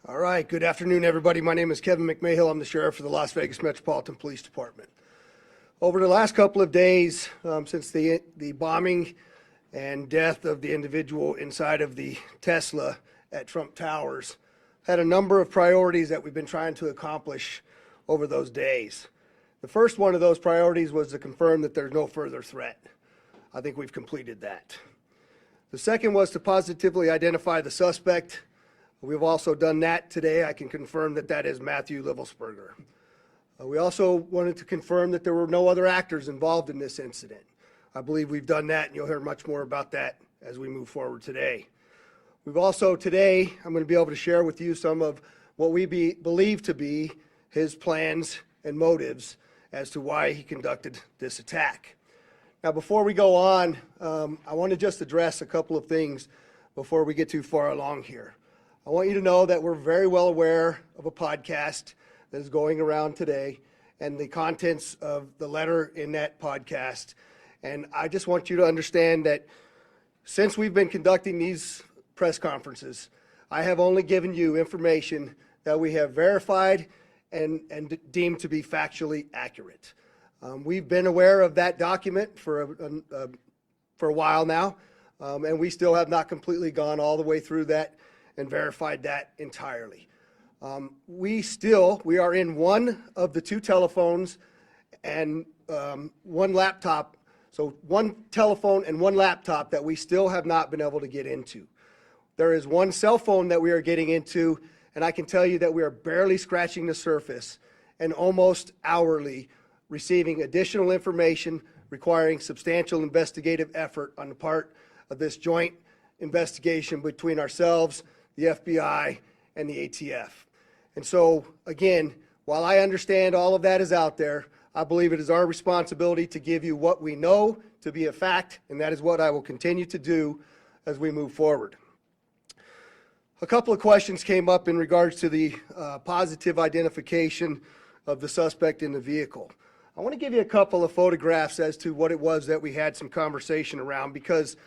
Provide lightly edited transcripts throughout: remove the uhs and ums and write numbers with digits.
All right, good afternoon, everybody. My name is Kevin McMahill. I'm the sheriff for the Las Vegas Metropolitan Police Department. Over the last couple of days, since the bombing and death of the individual inside of the Tesla at Trump Towers, had a number of priorities that we've been trying to accomplish over those days. The first one of those priorities was to confirm that there's no further threat. I think we've completed that. The second was to positively identify the suspect. We've also done that today. I can confirm that that is Matthew Livelsberger. We also wanted to confirm that there were no other actors involved in this incident. I believe we've done that, and you'll hear much more about that as we move forward today. We've also today, I'm going to be able to share with you some of what we believe to be his plans and motives as to why he conducted this attack. Now, before we go on, I want to just address a couple of things before we get too far along here. I want you to know that we're very well aware of a podcast that is going around today and the contents of the letter in that podcast. And I just want you to understand that since we've been conducting these press conferences, I have only given you information that we have verified and deemed to be factually accurate. We've been aware of that document for a while now, and we still have not completely gone all the way through that and verified that entirely. We are in one of the two telephones and one laptop, so one telephone and one laptop that we still have not been able to get into. There is one cell phone that we are getting into, and I can tell you that we are barely scratching the surface and almost hourly receiving additional information requiring substantial investigative effort on the part of this joint investigation between ourselves, the FBI, and the ATF. And so, again, while I understand all of that is out there, I believe it is our responsibility to give you what we know to be a fact, and that is what I will continue to do as we move forward. A couple of questions came up in regards to the positive identification of the suspect in the vehicle. I want to give you a couple of photographs as to what it was that we had some conversation around, because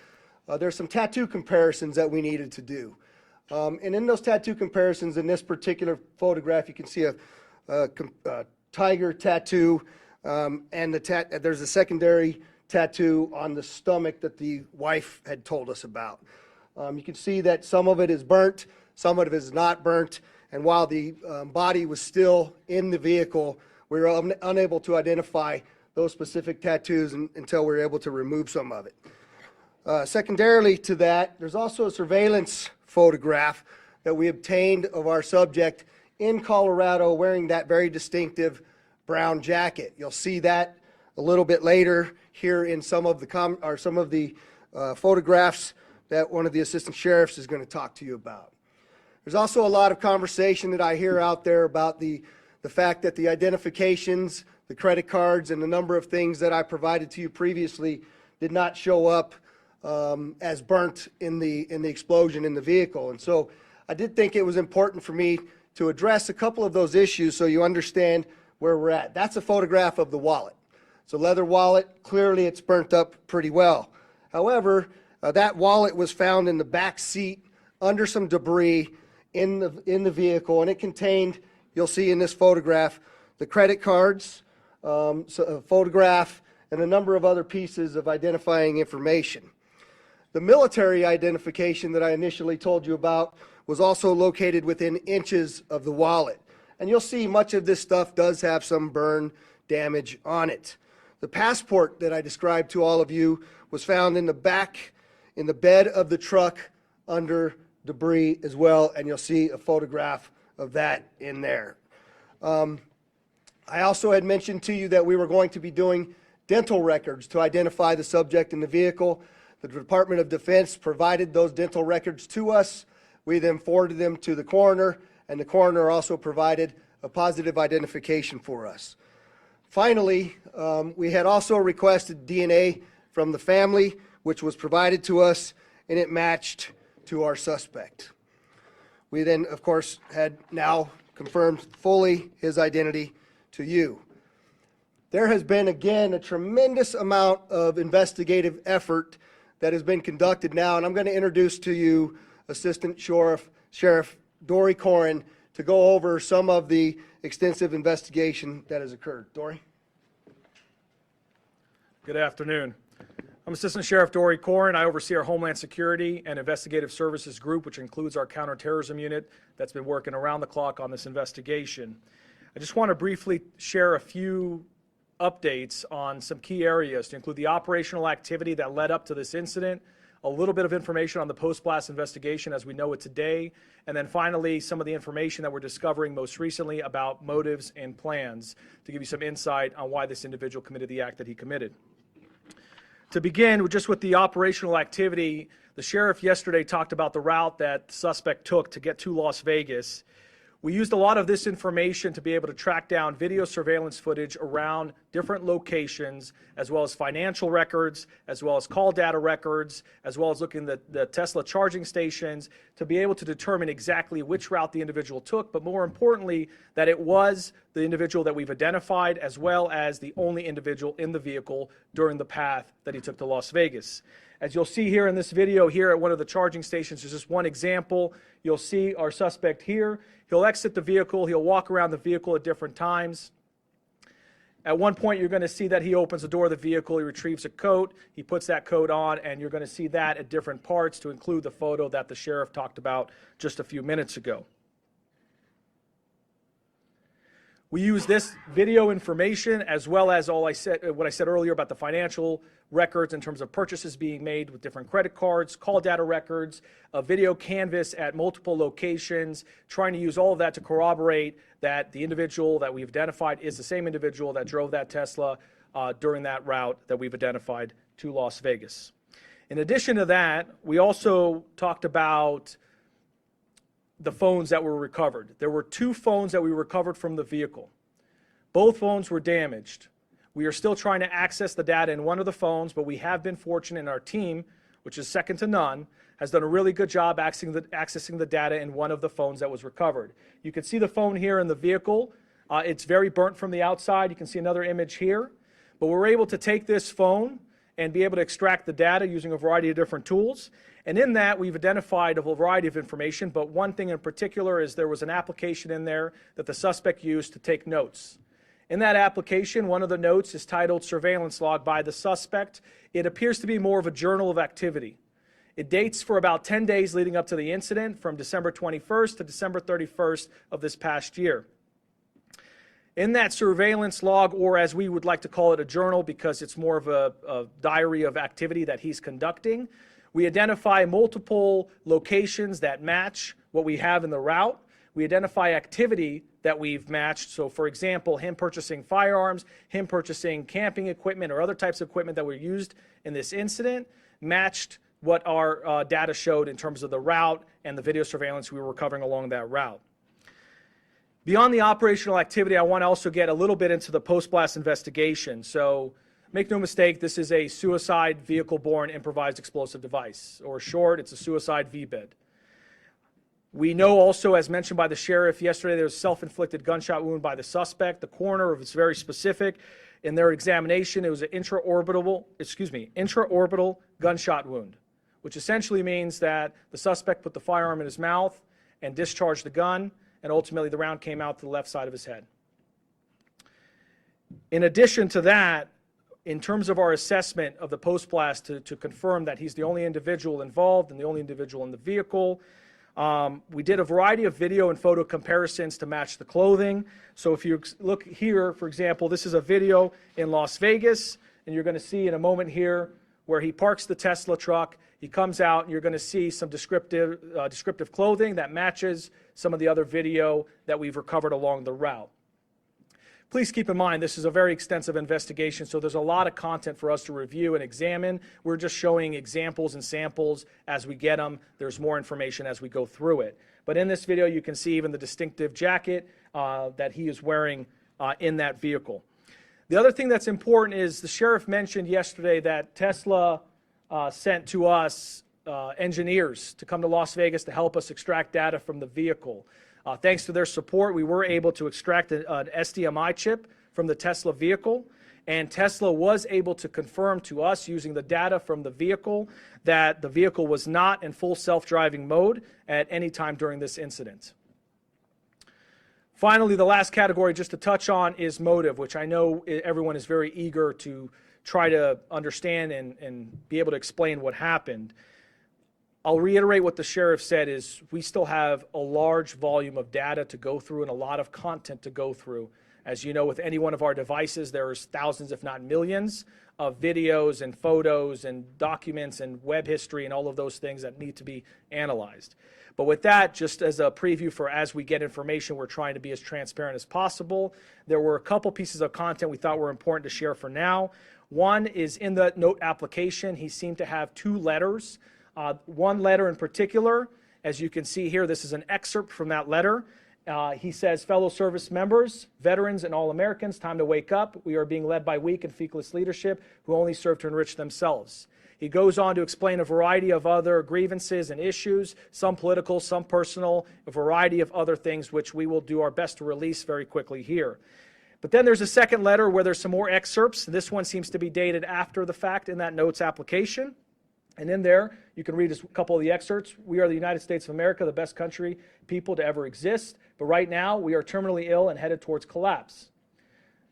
there's some tattoo comparisons that we needed to do. And in those tattoo comparisons, in this particular photograph, you can see a tiger tattoo, and there's a secondary tattoo on the stomach that the wife had told us about. You can see that some of it is burnt, some of it is not burnt, and while the body was still in the vehicle, we were unable to identify those specific tattoos until we were able to remove some of it. Secondarily to that, there's also a surveillance photograph that we obtained of our subject in Colorado wearing that very distinctive brown jacket. You'll see that a little bit later here in some of the photographs that one of the assistant sheriffs is going to talk to you about. There's also a lot of conversation that I hear out there about the fact that the identifications, the credit cards, and the number of things that I provided to you previously did not show up as burnt in the explosion in the vehicle. And so I did think it was important for me to address a couple of those issues so you understand where we're at. That's a photograph of the wallet. It's a leather wallet. Clearly it's burnt up pretty well. However, that wallet was found in the back seat under some debris in the vehicle, and it contained, you'll see in this photograph, the credit cards, a photograph, and a number of other pieces of identifying information. The military identification that I initially told you about was also located within inches of the wallet. And you'll see much of this stuff does have some burn damage on it. The passport that I described to all of you was found in the back, in the bed of the truck under debris as well, and you'll see a photograph of that in there. I also had mentioned to you that we were going to be doing dental records to identify the subject in the vehicle. The Department of Defense provided those dental records to us. We then forwarded them to the coroner, and the coroner also provided a positive identification for us. Finally, we had also requested DNA from the family, which was provided to us, and it matched to our suspect. We then, of course, had now confirmed fully his identity to you. There has been, again, a tremendous amount of investigative effort that has been conducted now, and I'm going to introduce to you Assistant Sheriff Dory Corin to go over some of the extensive investigation that has occurred. Dory? Good afternoon. I'm Assistant Sheriff Dory Corin. I oversee our Homeland Security and Investigative Services group, which includes our counterterrorism unit that's been working around the clock on this investigation. I just want to briefly share a few updates on some key areas to include the operational activity that led up to this incident, a little bit of information on the post-blast investigation as we know it today, and then finally some of the information that we're discovering most recently about motives and plans to give you some insight on why this individual committed the act that he committed. To begin just with the operational activity, the sheriff yesterday talked about the route that the suspect took to get to Las Vegas. We used a lot of this information to be able to track down video surveillance footage around different locations, as well as financial records, as well as call data records, as well as looking at the Tesla charging stations to be able to determine exactly which route the individual took, but more importantly, that it was the individual that we've identified, as well as the only individual in the vehicle during the path that he took to Las Vegas. As you'll see here in this video here at one of the charging stations, there's just one example. You'll see our suspect here. He'll exit the vehicle. He'll walk around the vehicle at different times. At one point, you're going to see that he opens the door of the vehicle. He retrieves a coat. He puts that coat on, and you're going to see that at different parts to include the photo that the sheriff talked about just a few minutes ago. We use this video information as well as what I said earlier about the financial records in terms of purchases being made with different credit cards, call data records, a video canvas at multiple locations, trying to use all of that to corroborate that the individual that we've identified is the same individual that drove that Tesla during that route that we've identified to Las Vegas. In addition to that, we also talked about the phones that were recovered. There were 2 phones that we recovered from the vehicle. Both phones were damaged. We are still trying to access the data in one of the phones, but we have been fortunate in our team, which is second to none, has done a really good job accessing the data in one of the phones that was recovered. You can see the phone here in the vehicle. It's very burnt from the outside. You can see another image here. But we're able to take this phone and be able to extract the data using a variety of different tools. And in that, we've identified a variety of information, but one thing in particular is there was an application in there that the suspect used to take notes. In that application, one of the notes is titled Surveillance Log by the Suspect. It appears to be more of a journal of activity. It dates for about 10 days leading up to the incident, from December 21st to December 31st of this past year. In that surveillance log, or as we would like to call it, a journal, because it's more of a diary of activity that he's conducting, we identify multiple locations that match what we have in the route. We identify activity that we've matched. So for example, him purchasing firearms, him purchasing camping equipment or other types of equipment that were used in this incident matched what our data showed in terms of the route and the video surveillance we were recovering along that route. Beyond the operational activity, I want to also get a little bit into the post-blast investigation. So make no mistake, this is a suicide vehicle-borne improvised explosive device, or short, it's a suicide VBID. We know also, as mentioned by the sheriff yesterday, there was a self-inflicted gunshot wound by the suspect. The coroner was very specific. In their examination, it was an intraorbital gunshot wound, which essentially means that the suspect put the firearm in his mouth and discharged the gun, and ultimately the round came out to the left side of his head. In addition to that, in terms of our assessment of the post-blast to confirm that he's the only individual involved and the only individual in the vehicle, we did a variety of video and photo comparisons to match the clothing. So if you look here, for example, this is a video in Las Vegas, and you're going to see in a moment here where he parks the Tesla truck. He comes out, and you're going to see some descriptive clothing that matches some of the other video that we've recovered along the route. Please keep in mind, this is a very extensive investigation, so there's a lot of content for us to review and examine. We're just showing examples and samples as we get them. There's more information as we go through it. But in this video, you can see even the distinctive jacket that he is wearing in that vehicle. The other thing that's important is the sheriff mentioned yesterday that Tesla sent to us engineers to come to Las Vegas to help us extract data from the vehicle. Thanks to their support, we were able to extract an SDMI chip from the Tesla vehicle, And Tesla was able to confirm to us using the data from the vehicle that the vehicle was not in full self-driving mode at any time during this incident. Finally, the last category just to touch on is motive, which I know everyone is very eager to try to understand and be able to explain what happened. I'll reiterate what the sheriff said is we still have a large volume of data to go through and a lot of content to go through. As you know, with any one of our devices, there's thousands, if not millions, of videos and photos and documents and web history and all of those things that need to be analyzed. But with that, just as a preview for as we get information, we're trying to be as transparent as possible. There were a couple pieces of content we thought were important to share for now. One is in the note application, he seemed to have 2 letters. One letter in particular, as you can see here, this is an excerpt from that letter. He says, fellow service members, veterans, and all Americans, time to wake up. We are being led by weak and feckless leadership who only serve to enrich themselves. He goes on to explain a variety of other grievances and issues, some political, some personal, a variety of other things which we will do our best to release very quickly here. But then there's a second letter where there's some more excerpts. This one seems to be dated after the fact in that notes application. And in there, you can read a couple of the excerpts. We are the United States of America, the best country, people to ever exist. But right now, we are terminally ill and headed towards collapse.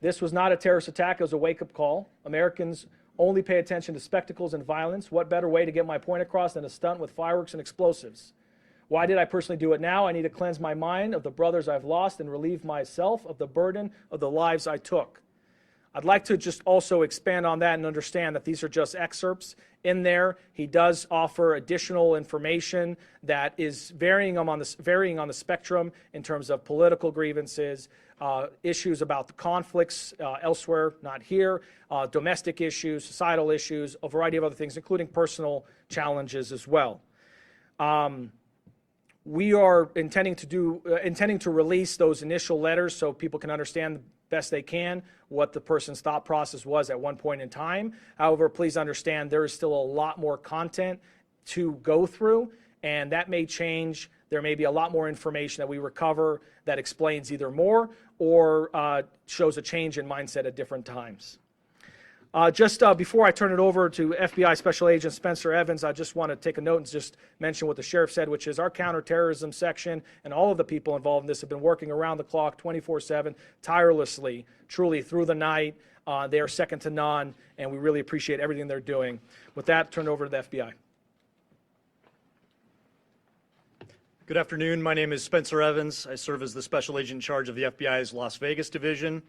This was not a terrorist attack. It was a wake-up call. Americans only pay attention to spectacles and violence. What better way to get my point across than a stunt with fireworks and explosives? Why did I personally do it now? I need to cleanse my mind of the brothers I've lost and relieve myself of the burden of the lives I took. I'd like to just also expand on that and understand that these are just excerpts. In there, he does offer additional information that is varying on the spectrum in terms of political grievances, issues about the conflicts elsewhere, not here, domestic issues, societal issues, a variety of other things, including personal challenges as well. We are intending to release those initial letters so people can understand the best they can what the person's thought process was at one point in time. However, please understand there is still a lot more content to go through, and that may change. There may be a lot more information that we recover that explains either more or shows a change in mindset at different times. Just before I turn it over to FBI Special Agent Spencer Evans, I just want to take a note and just mention what the sheriff said, which is our counterterrorism section and all of the people involved in this have been working around the clock, 24/7, tirelessly, truly through the night. They are second to none, and we really appreciate everything they're doing. With that, turn it over to the FBI. Good afternoon. My name is Spencer Evans. I serve as the Special Agent in charge of the FBI's Las Vegas division.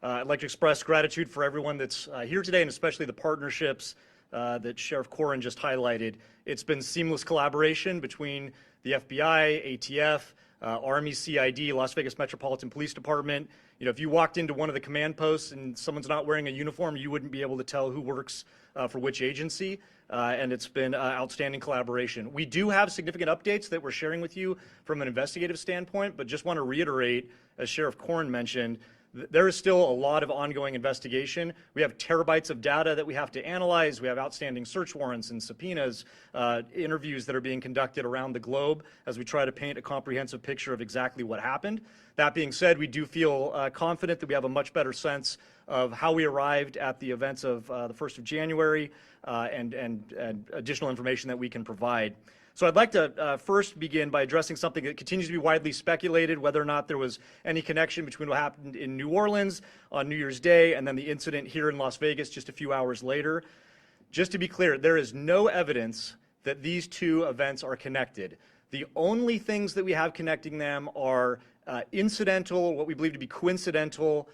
I'd like to express gratitude for everyone that's here today, and especially the partnerships that Sheriff Corrin just highlighted. It's been seamless collaboration between the FBI, ATF, Army, CID, Las Vegas Metropolitan Police Department. You know, if you walked into one of the command posts and someone's not wearing a uniform, you wouldn't be able to tell who works for which agency, and it's been outstanding collaboration. We do have significant updates that we're sharing with you from an investigative standpoint, but just want to reiterate, as Sheriff Corrin mentioned, there is still a lot of ongoing investigation. We have terabytes of data that we have to analyze. We have outstanding search warrants and subpoenas, interviews that are being conducted around the globe as we try to paint a comprehensive picture of exactly what happened. That being said, we do feel confident that we have a much better sense of how we arrived at the events of the 1st of January and additional information that we can provide. So I'd like to first begin by addressing something that continues to be widely speculated, whether or not there was any connection between what happened in New Orleans on New Year's Day and then the incident here in Las Vegas just a few hours later. Just to be clear, there is no evidence that these two events are connected. The only things that we have connecting them are incidental, what we believe to be coincidental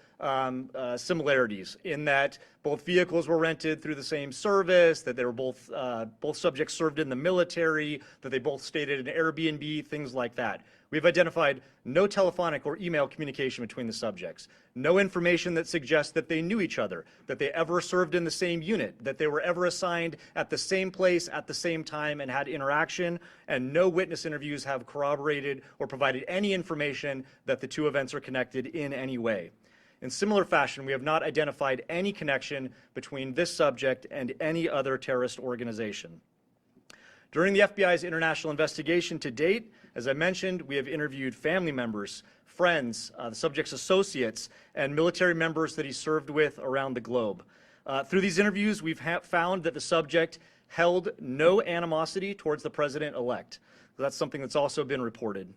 similarities in that both vehicles were rented through the same service, that they were both subjects served in the military, that they both stayed at an Airbnb, things like that. We've identified no telephonic or email communication between the subjects, no information that suggests that they knew each other, that they ever served in the same unit, that they were ever assigned at the same place at the same time and had interaction, and no witness interviews have corroborated or provided any information that the two events are connected in any way. In similar fashion, we have not identified any connection between this subject and any other terrorist organization. During the FBI's international investigation to date, as I mentioned, we have interviewed family members, friends, the subject's associates, and military members that he served with around the globe. Through these interviews, we've found that the subject held no animosity towards the president-elect. That's something that's also been reported.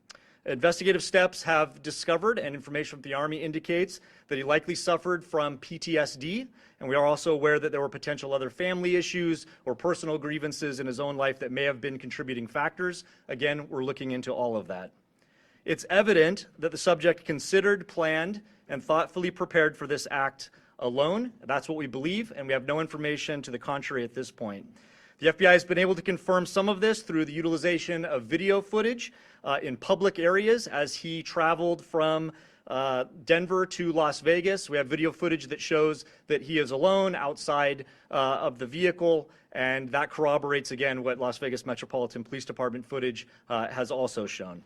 Investigative steps have discovered, and information from the Army indicates, that he likely suffered from PTSD, and we are also aware that there were potential other family issues or personal grievances in his own life that may have been contributing factors. Again, we're looking into all of that. It's evident that the subject considered, planned, and thoughtfully prepared for this act alone. That's what we believe, and we have no information to the contrary at this point. The FBI has been able to confirm some of this through the utilization of video footage in public areas as he traveled from Denver to Las Vegas. We have video footage that shows that he is alone outside of the vehicle, and that corroborates, again, what Las Vegas Metropolitan Police Department footage has also shown.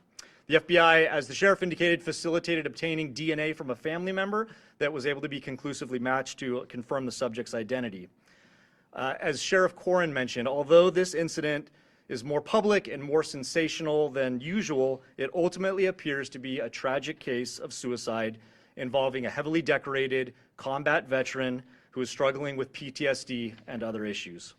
The FBI, as the sheriff indicated, facilitated obtaining DNA from a family member that was able to be conclusively matched to confirm the subject's identity. As Sheriff Corrin mentioned, although this incident is more public and more sensational than usual, it ultimately appears to be a tragic case of suicide involving a heavily decorated combat veteran who is struggling with PTSD and other issues.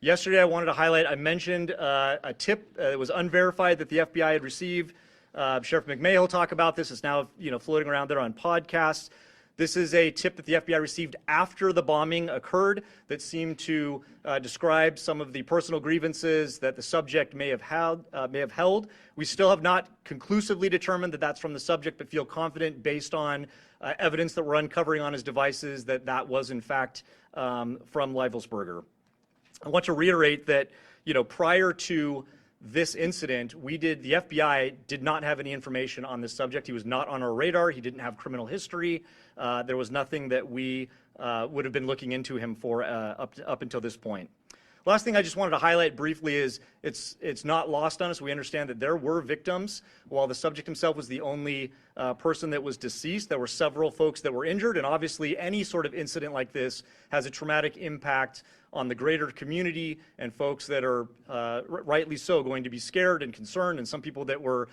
Yesterday, I wanted to highlight, I mentioned a tip that was unverified that the FBI had received. Sheriff McMahon will talk about this. It's now floating around there on podcasts. This is a tip that the FBI received after the bombing occurred that seemed to describe some of the personal grievances that the subject may have held. We still have not conclusively determined that that's from the subject, but feel confident based on evidence that we're uncovering on his devices that that was in fact from Leivelsberger. I want to reiterate that, prior to this incident, the FBI did not have any information on this subject. He was not on our radar. He didn't have criminal history. There was nothing that we would have been looking into him for up until this point. Last thing I just wanted to highlight briefly is it's not lost on us. We understand that there were victims. While the subject himself was the only person that was deceased, there were several folks that were injured, and obviously any sort of incident like this has a traumatic impact on the greater community and folks that are rightly so going to be scared and concerned, and some people that were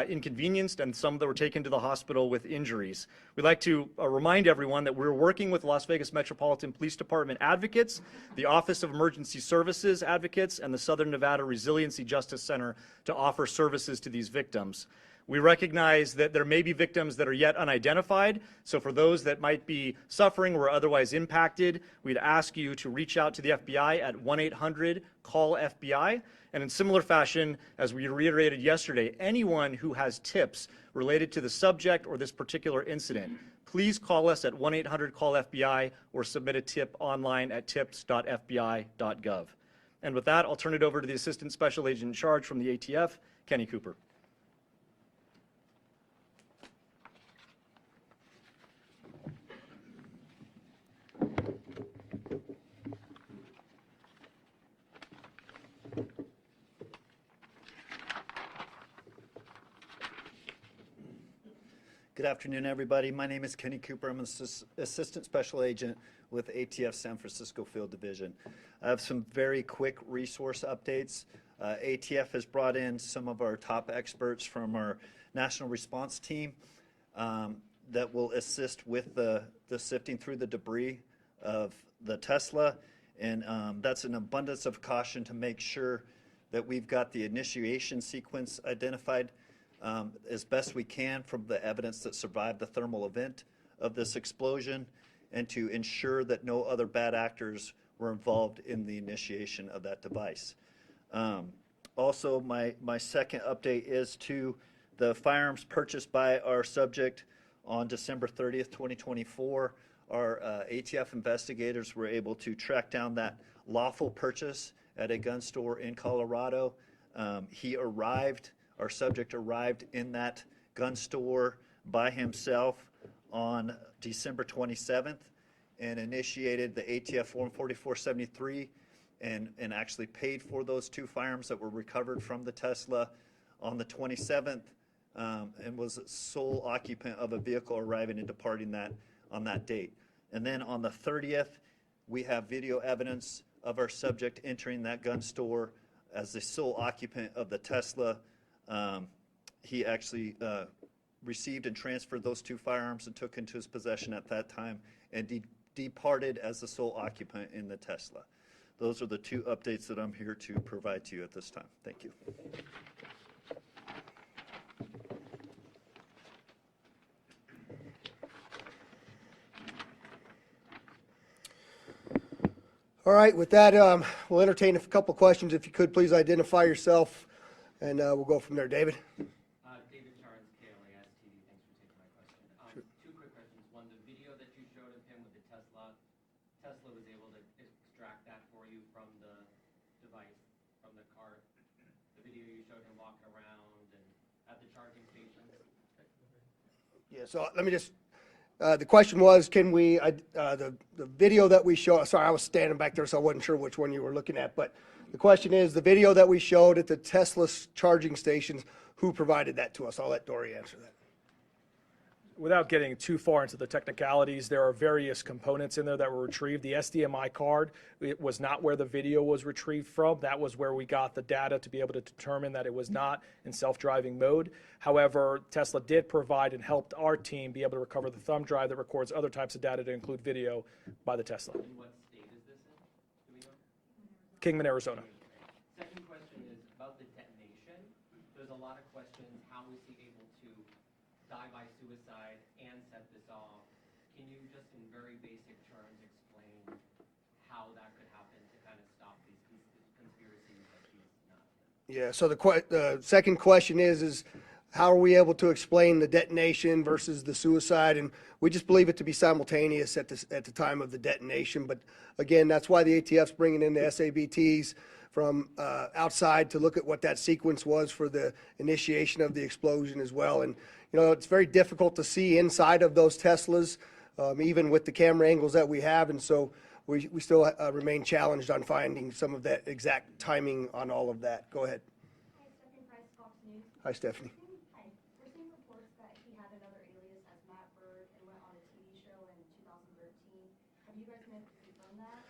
inconvenienced and some that were taken to the hospital with injuries. We'd like to remind everyone that we're working with Las Vegas Metropolitan Police Department advocates, the Office of Emergency Services advocates, and the Southern Nevada Resiliency Justice Center to offer services to these victims. We recognize that there may be victims that are yet unidentified, so for those that might be suffering or otherwise impacted, we'd ask you to reach out to the FBI at 1-800-CALL-FBI. And in similar fashion, as we reiterated yesterday, anyone who has tips related to the subject or this particular incident, please call us at 1-800-CALL-FBI or submit a tip online at tips.fbi.gov. And with that, I'll turn it over to the Assistant Special Agent in Charge from the ATF, Kenny Cooper. Good afternoon, everybody. My name is Kenny Cooper. I'm an Assistant Special Agent with ATF San Francisco Field Division. I have some very quick resource updates. ATF has brought in some of our top experts from our National Response Team that will assist with the sifting through the debris of the Tesla, and that's an abundance of caution to make sure that we've got the initiation sequence identified as best we can from the evidence that survived the thermal event of this explosion, and to ensure that no other bad actors were involved in the initiation of that device. Also, my second update is to the firearms purchased by our subject on December 30th, 2024. Our ATF investigators were able to track down that lawful purchase at a gun store in Colorado. Our subject arrived in that gun store by himself on December 27th and initiated the ATF Form 4473 and actually paid for those two firearms that were recovered from the Tesla on the 27th and was sole occupant of a vehicle arriving and departing that on that date. And then on the 30th, we have video evidence of our subject entering that gun store as the sole occupant of the Tesla. He actually received and transferred those 2 firearms and took into his possession at that time, and departed as the sole occupant in the Tesla. Those are the 2 updates that I'm here to provide to you at this time. Thank you. All right, with that, we'll entertain a couple questions. If you could, please identify yourself, and we'll go from there. David? David Charles, KLAS TV. Thanks for taking my question. 2 quick questions. One, the video that you showed of him with the Tesla was able to extract that for you from the device, from the cart. The video you showed him walking around and at the charging station. Yeah, so let me just, the question was, can we, the video that we show, sorry, I was standing back there, so I wasn't sure which one you were looking at, but the question is, the video that we showed at the Tesla charging stations, who provided that to us? I'll let Dory answer that. Without getting too far into the technicalities, there are various components in there that were retrieved. The SDMI card, it was not where the video was retrieved from. That was where we got the data to be able to determine that it was not in self-driving mode. However, Tesla did provide and helped our team be able to recover the thumb drive that records other types of data to include video by the Tesla. In what state is this in? Do we know? Kingman, Arizona. Second question is about the detonation. There's a lot of questions. How was he able to die by suicide and set this off? Can you just in very basic terms explain how that could happen to kind of stop these conspiracies that he's not? Yeah, so the second question is how are we able to explain the detonation versus the suicide? And we just believe it to be simultaneous at the time of the detonation. But again, that's why the ATF's bringing in the SABTs from outside to look at what that sequence was for the initiation of the explosion as well. And you know, it's very difficult to see inside of those Teslas, even with the camera angles that we have. And so we still remain challenged on finding some of that exact timing on all of that. Go ahead. Hi, Stephanie Price, Fox News. Hi, Stephanie. Hi. We're seeing reports that he had another alias as Matt Berg and went on a TV show in 2013. Have you guys been able to confirm that?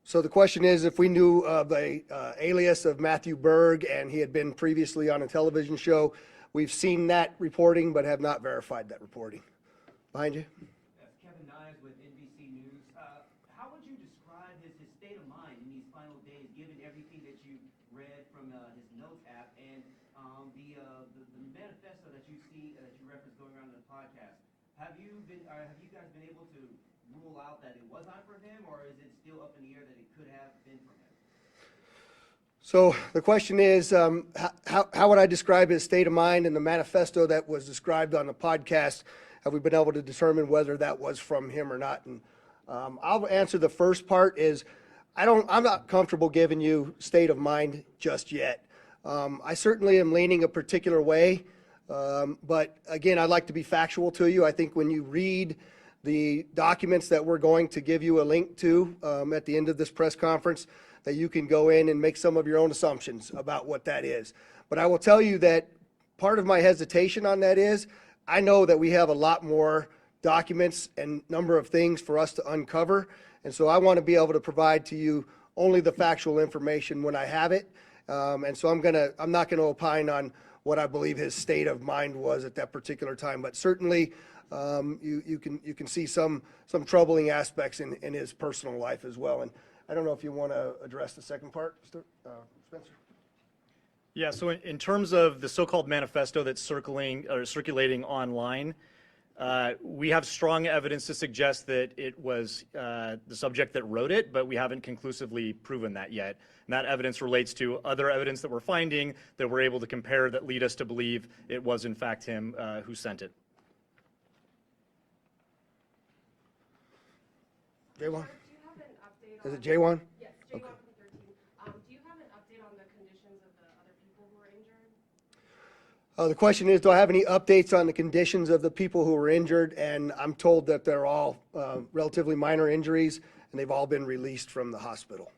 So the question is if we knew of a alias of Matthew Berg and he had been previously on a television show. We've seen that reporting but have not verified that reporting. Behind you. Yes, Kevin Nyes with NBC News. How would you describe his state of mind in these final days, given everything that you read from his notes app and the manifesto that you see that you referenced going around in the podcast? Have you guys been able to rule out that it was not for him, or is it still up in the air that it could have been for him? So the question is, how would I describe his state of mind in the manifesto that was described on the podcast? Have we been able to determine whether that was from him or not? And I'll answer the first part is, I'm not comfortable giving you state of mind just yet. I certainly am leaning a particular way, but again, I'd like to be factual to you. I think when you read the documents that we're going to give you a link to at the end of this press conference, that you can go in and make some of your own assumptions about what that is. But I will tell you that part of my hesitation on that is, I know that we have a lot more documents and number of things for us to uncover. And so I want to be able to provide to you only the factual information when I have it. And so I'm not gonna opine on what I believe his state of mind was at that particular time. But certainly, you can see some troubling aspects in his personal life as well. And I don't know if you want to address the second part, Spencer. Yeah, so in terms of the so-called manifesto that's circulating online, we have strong evidence to suggest that it was the subject that wrote it, but we haven't conclusively proven that yet. And that evidence relates to other evidence that we're finding that we're able to compare that lead us to believe it was in fact him who sent it. J1? Do you have an update on... Is it J1? Yes, J1 Okay. from 13. Do you have an update on the conditions of the other people who were injured? The question is, do I have any updates on the conditions of the people who were injured? And I'm told that they're all relatively minor injuries, and they've all been released from the hospital.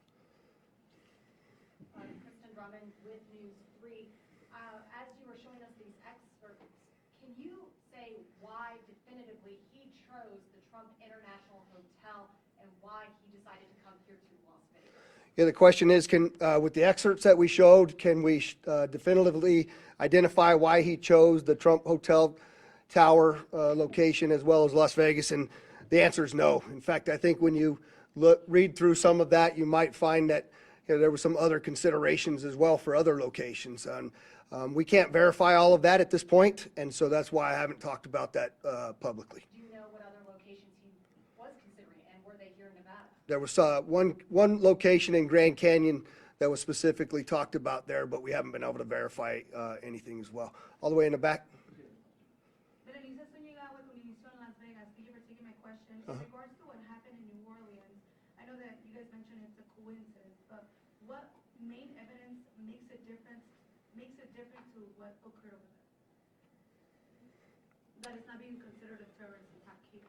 Kristen Drummond with News 3. As you were showing us these excerpts, can you say why definitively he chose the Trump International Hotel and why he decided to come here to Las Vegas? Yeah, the question is, with the excerpts that we showed, can we definitively identify why he chose the Trump Hotel Tower location as well as Las Vegas, and the answer is no. In fact, I think when you read through some of that, you might find that there were some other considerations as well for other locations. And we can't verify all of that at this point, and so that's why I haven't talked about that publicly. Do you know what other locations he was considering, and were they here in Nevada? There was one location in Grand Canyon that was specifically talked about there, but we haven't been able to verify anything as well. All the way in the back. Berenice Zúñiga with Univision Las Vegas. Thank you for taking my question. In regards to what happened in New Orleans, I know that you guys mentioned it's a coincidence, but what main evidence makes it different to what occurred over there? That it's not being considered a terrorist attack here.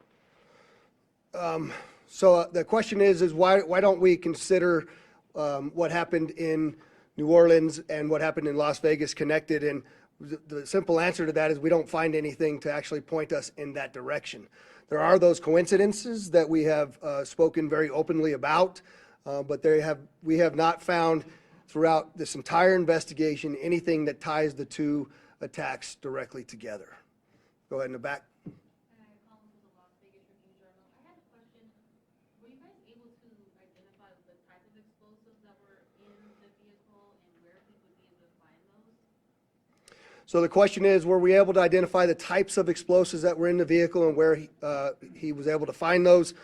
So the question is why don't we consider what happened in New Orleans and what happened in Las Vegas connected? And the simple answer to that is we don't find anything to actually point us in that direction. There are those coincidences that we have spoken very openly about, but we have not found throughout this entire investigation anything that ties the two attacks directly together. Go ahead in the back. Collins with the Las Vegas Review-Journal. I had a question. Were you guys able to identify the type of explosives that were in the vehicle and where he would be able to find those? So the question is, were we able to identify the types of explosives that were in the vehicle and where he was able to find those?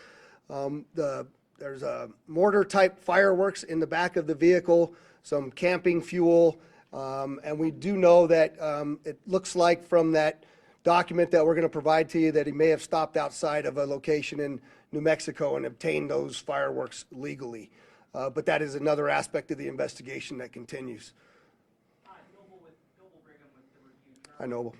There's a mortar-type fireworks in the back of the vehicle, some camping fuel, and we do know that it looks like from that document that we're going to provide to you that he may have stopped outside of a location in New Mexico and obtained those fireworks legally. But that is another aspect of the investigation that continues. Hi, Noble Brigham with the Review-Journal. Hi, Noble.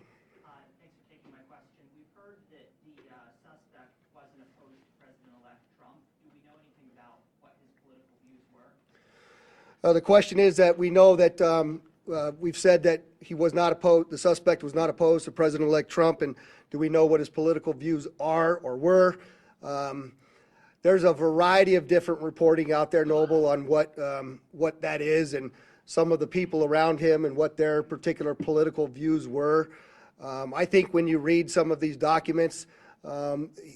Thanks for taking my question. We've heard that the suspect wasn't opposed to President-elect Trump. Do we know anything about what his political views were? The question is that we know that we've said that he was not opposed, the suspect was not opposed to President-elect Trump, and do we know what his political views are or were? There's a variety of different reporting out there, Noble, on what that is and some of the people around him and what their particular political views were. I think when you read some of these documents,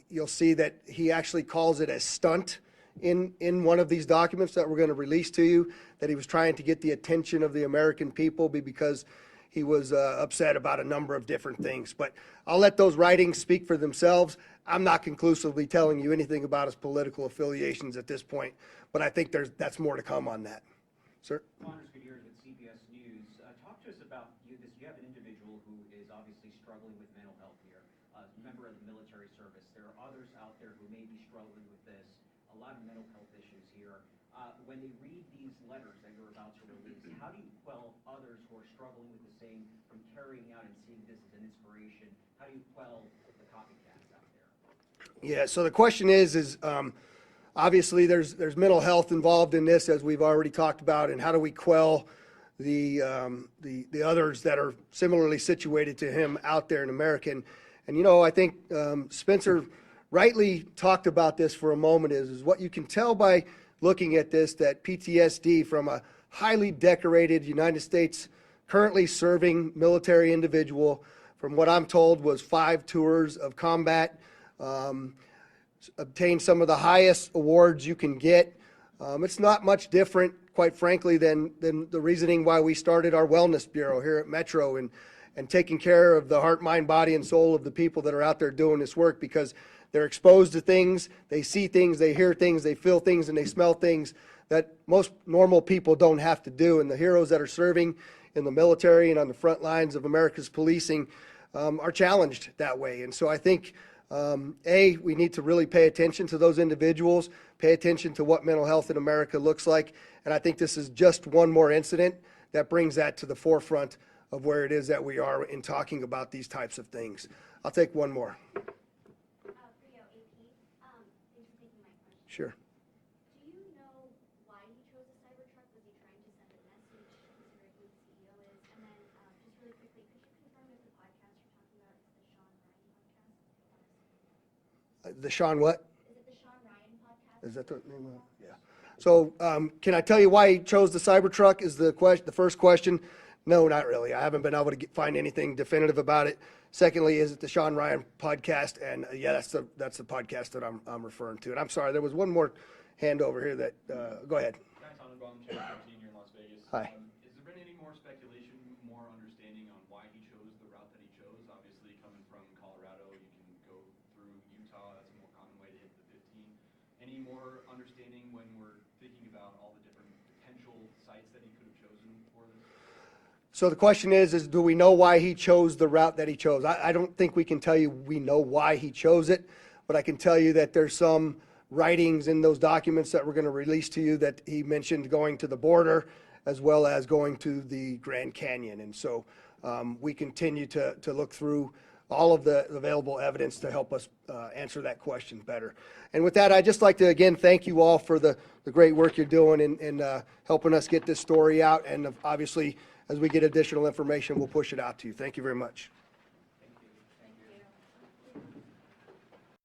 you'll see that he actually calls it a stunt in one of these documents that we're going to release to you, that he was trying to get the attention of the American people because he was upset about a number of different things. But I'll let those writings speak for themselves. I'm not conclusively telling you anything about his political affiliations at this point, but I think that's more to come on that. Sir? Anders Gutierrez with CBS News. Talk to us about you have an individual who is obviously struggling with mental health here, a member of the military service. There are others out there who may be struggling with this, a lot of mental health issues here. When they read these letters that you're about to release, how do you quell others who are struggling with the same from carrying out and seeing this as an inspiration? How do you quell the copycats out there? Yeah, so the question is obviously there's mental health involved in this, as we've already talked about, and how do we quell the others that are similarly situated to him out there in America? And you know, I think Spencer rightly talked about this for a moment is what you can tell by looking at this, that PTSD from a highly decorated United States currently serving military individual, from what I'm told was 5 tours of combat, obtained some of the highest awards you can get. It's not much different, quite frankly, than the reasoning why we started our wellness bureau here at Metro and taking care of the heart, mind, body, and soul of the people that are out there doing this work, because they're exposed to things, they see things, they hear things, they feel things, and they smell things that most normal people don't have to do. And the heroes that are serving in the military and on the front lines of America's policing are challenged that way. And so I think, we need to really pay attention to those individuals, pay attention to what mental health in America looks like. And I think this is just one more incident that brings that to the forefront of where it is that we are in talking about these types of things. I'll take one more. Thanks for taking my question. Sure. Do you know why he chose the Cybertruck? Was he trying to send a message, considering who the CEO is? And then, just really quickly, could you confirm if the podcast you're talking about is the Sean Ryan podcast? The Sean what? Is it the Sean Ryan podcast? Is that the name of it? Yeah. So can I tell you why he chose the Cybertruck is the first question. No, not really. I haven't been able to find anything definitive about it. Secondly, is it the Sean Ryan podcast? And yeah, that's the podcast that I'm referring to. And I'm sorry, there was one more hand over here that, go ahead. Guy Tannenbaum, Channel 13 here in Las Vegas. Hi. Has there been any more speculation, more understanding on why he chose the route that he chose? Obviously, coming from Colorado, you can go through Utah. That's a more common way to hit the 15. Any more understanding when we're thinking about all the different potential sites that he could have chosen for this? So the question is do we know why he chose the route that he chose? I don't think we can tell you we know why he chose it, but I can tell you that there's some writings in those documents that we're going to release to you that he mentioned going to the border as well as going to the Grand Canyon. And so we continue to look through all of the available evidence to help us answer that question better. And with that, I'd just like to, again, thank you all for the great work you're doing in helping us get this story out. And obviously, as we get additional information, we'll push it out to you. Thank you very much.